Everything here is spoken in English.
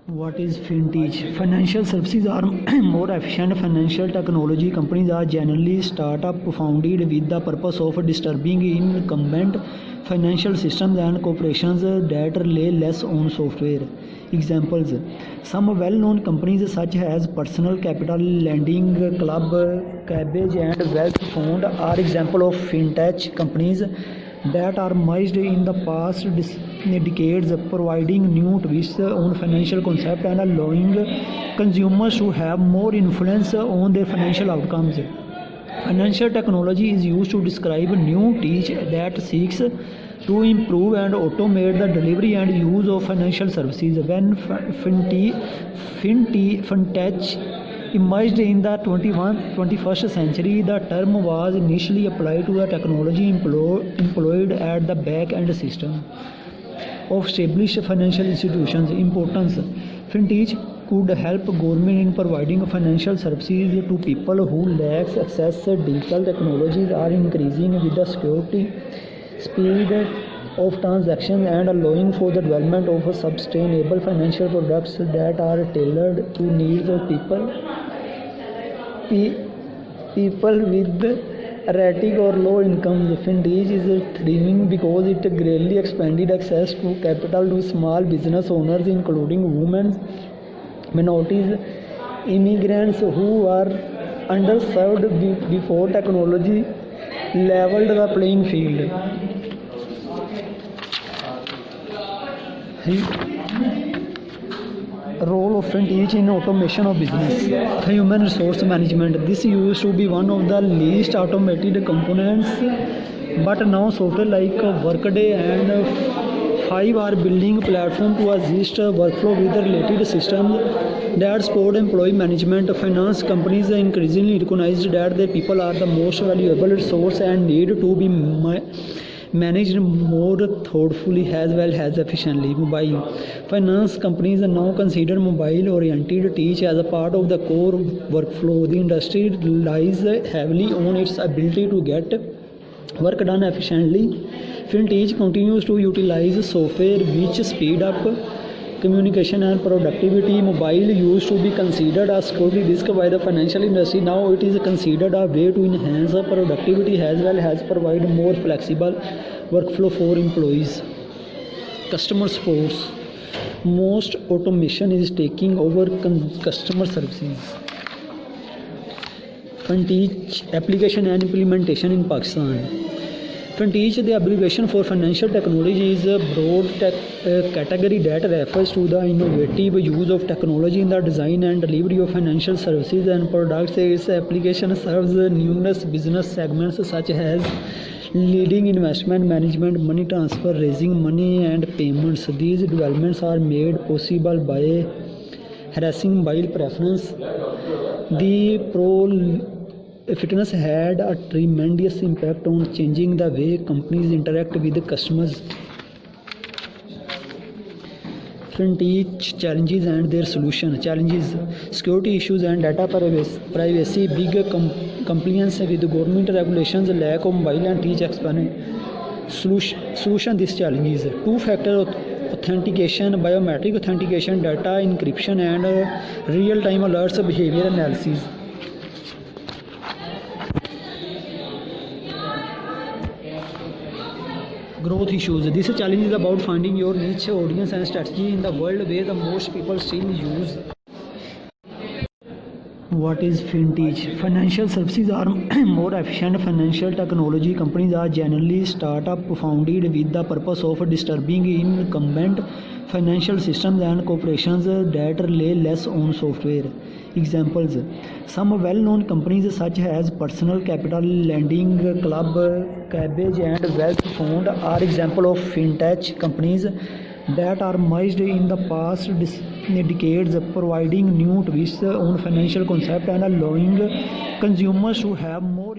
What is FinTech? Financial services are more efficient financial technology companies are generally startup founded with the purpose of disturbing incumbent financial systems and corporations that rely less on software. Examples: some well-known companies such as Personal Capital, Lending Club, Cabbage, and Wealth Fund are examples of fintech companies that are merged in the past decades, providing new twists on financial concepts and allowing consumers to have more influence on their financial outcomes. Financial technology is used to describe new tech that seeks to improve and automate the delivery and use of financial services. When fintech emerged in the 21st century, the term was initially applied to the technology employed at the back-end system of established financial institutions. Importance: fintech could help government in providing financial services to people who lack access. Digital technologies are increasing with the security, speed of transactions, and allowing for the development of sustainable financial products that are tailored to needs of people with erratic or low incomes. Fintech is thriving because it greatly expanded access to capital to small business owners, including women, minorities, immigrants who were underserved before technology leveled the playing field. Role of fintech in automation of business. Human resource management. This used to be one of the least automated components, but now software like Workday and Five are building platform to assist workflow with related systems that support employee management. Finance companies increasingly recognize that their people are the most valuable resource and need to be managed more thoughtfully as well as efficiently. Mobile finance companies now consider mobile-oriented tech as a part of the core workflow. The industry relies heavily on its ability to get work done efficiently. Fintech continues to utilize software which speed up communication and productivity. Mobile used to be considered a security risk by the financial industry. Now it is considered a way to enhance productivity as well as provide more flexible workflow for employees. Customer support. Most automation is taking over customer services. Fintech application and implementation in Pakistan. Fintech, the abbreviation for financial technology, is a broad category that refers to the innovative use of technology in the design and delivery of financial services and products. Its application serves numerous business segments such as leading investment management, money transfer, raising money, and payments. These developments are made possible by harnessing mobile preference. The Fitness had a tremendous impact on changing the way companies interact with customers. Fintech challenges and their solution. Challenges: security issues and data privacy, big compliance with government regulations, lack of mobile and tech expansion. Solution: these challenges: two-factor authentication, biometric authentication, data encryption, and real-time alerts, behavior analysis. Growth issues. This challenge is about finding your niche audience and strategy in the world where the most people still use. What is fintech? Financial services are more efficient financial technology companies are generally startup founded with the purpose of disturbing incumbent financial systems and corporations that rely less on software. Examples: some well-known companies such as Personal Capital, Lending Club, Cabbage, and Wealth Fund are examples of fintech companies that are merged in the past decades, providing new twists on financial concepts and allowing consumers to have more